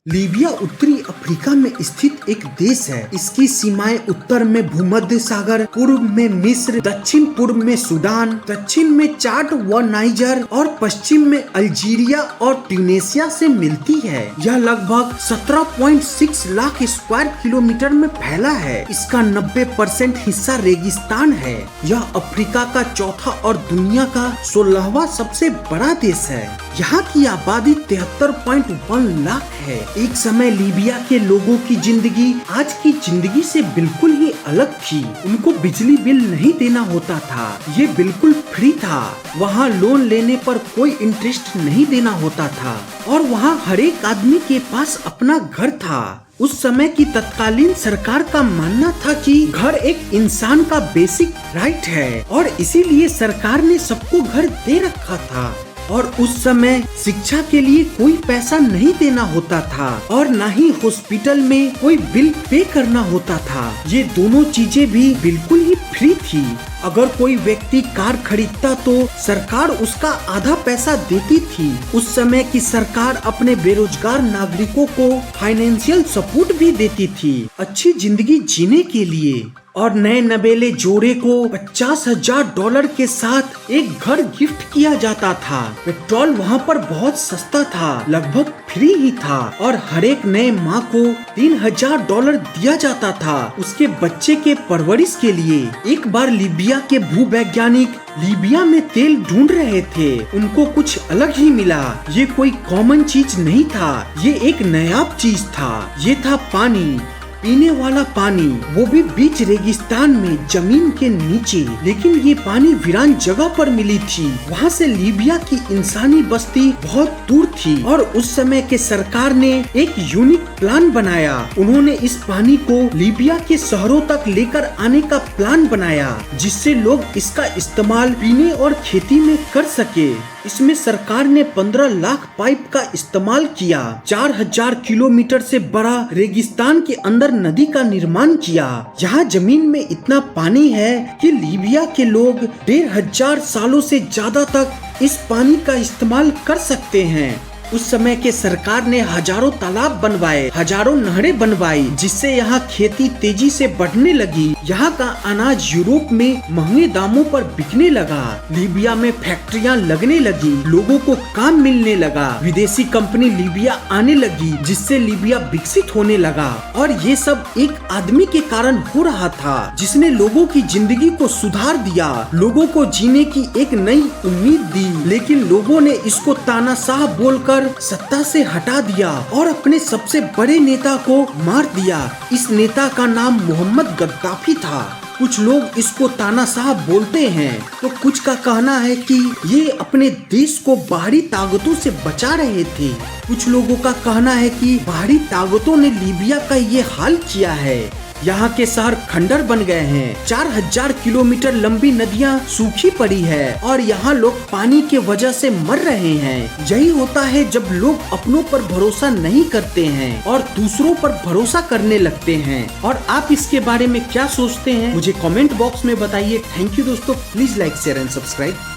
Libya उत्तरी Africa में स्थित एक देश है। इसकी सीमाएं उत्तर में भूमध्य सागर, पूर्व में मिस्र, दक्षिण पूर्व में सूडान, दक्षिण में चाड व नाइजर और पश्चिम में अल्जीरिया और ट्यूनेशिया से मिलती है। यह लगभग 17.6 लाख स्क्वायर किलोमीटर में फैला है। इसका 90% हिस्सा रेगिस्तान है। यह अफ्रीका का चौथा और दुनिया का 16वां सबसे बड़ा देश है। यहाँ की आबादी 73.1 लाख है। एक समय लीबिया के लोगों की जिंदगी आज की जिंदगी से बिल्कुल ही अलग थी। उनको बिजली बिल नहीं देना होता था, ये बिल्कुल फ्री था। वहाँ लोन लेने पर कोई इंटरेस्ट नहीं देना होता था और वहाँ हर एक आदमी के पास अपना घर था। उस समय की तत्कालीन सरकार का मानना था कि घर एक इंसान का बेसिक राइट है और इसीलिए सरकार ने सबको घर दे रखा था। और उस समय शिक्षा के लिए कोई पैसा नहीं देना होता था और न ही हॉस्पिटल में कोई बिल पे करना होता था। ये दोनों चीजें भी बिल्कुल ही फ्री थी। अगर कोई व्यक्ति कार खरीदता तो सरकार उसका आधा पैसा देती थी। उस समय की सरकार अपने बेरोजगार नागरिकों को फाइनेंशियल सपोर्ट भी देती थी अच्छी जिंदगी जीने के लिए। और नए नवेले जोड़े को $50,000 के साथ एक घर गिफ्ट किया जाता था। पेट्रोल वहाँ पर बहुत सस्ता था, लगभग फ्री ही था और हर एक नए माँ को $3,000 दिया जाता था उसके बच्चे के परवरिश के लिए। एक बार लीबिया के भूवैज्ञानिक लीबिया में तेल ढूंढ रहे थे। उनको कुछ अलग ही मिला। ये कोई कॉमन चीज नहीं था, ये एक नायाब चीज था। ये था पानी, पीने वाला पानी, वो भी बीच रेगिस्तान में जमीन के नीचे। लेकिन ये पानी वीरान जगह पर मिली थी। वहाँ से लीबिया की इंसानी बस्ती बहुत दूर थी और उस समय के सरकार ने एक यूनिक प्लान बनाया। उन्होंने इस पानी को लीबिया के शहरों तक लेकर आने का प्लान बनाया जिससे लोग इसका इस्तेमाल पीने और खेती में कर सके। इसमें सरकार ने 15 लाख पाइप का इस्तेमाल किया। 4000 किलोमीटर से बड़ा रेगिस्तान के अंदर नदी का निर्माण किया। यहाँ जमीन में इतना पानी है कि लीबिया के लोग 1500 सालों से ज्यादा तक इस पानी का इस्तेमाल कर सकते हैं। उस समय के सरकार ने हजारों तालाब बनवाए, हजारों नहरें बनवाई जिससे यहाँ खेती तेजी से बढ़ने लगी। यहाँ का अनाज यूरोप में महंगे दामों पर बिकने लगा। लीबिया में फैक्ट्रियाँ लगने लगी, लोगों को काम मिलने लगा। विदेशी कंपनी लीबिया आने लगी जिससे लीबिया विकसित होने लगा। और ये सब एक आदमी के कारण हो रहा था जिसने लोगों की जिंदगी को सुधार दिया, लोगों को जीने की एक नई उम्मीद दी। लेकिन लोगों ने इसको तानाशाह बोलकर सत्ता से हटा दिया और अपने सबसे बड़े नेता को मार दिया। इस नेता का नाम मोहम्मद गद्दाफी था। कुछ लोग इसको तानाशाह बोलते हैं तो कुछ का कहना है कि ये अपने देश को बाहरी ताकतों से बचा रहे थे। कुछ लोगों का कहना है कि बाहरी ताकतों ने लीबिया का ये हाल किया है। यहाँ के शहर खंडर बन गए हैं। 4000 किलोमीटर लंबी नदियाँ सूखी पड़ी है और यहाँ लोग पानी के वजह से मर रहे हैं। यही होता है जब लोग अपनों पर भरोसा नहीं करते हैं और दूसरों पर भरोसा करने लगते हैं। और आप इसके बारे में क्या सोचते हैं मुझे कमेंट बॉक्स में बताइए। थैंक यू दोस्तों, please like share and subscribe.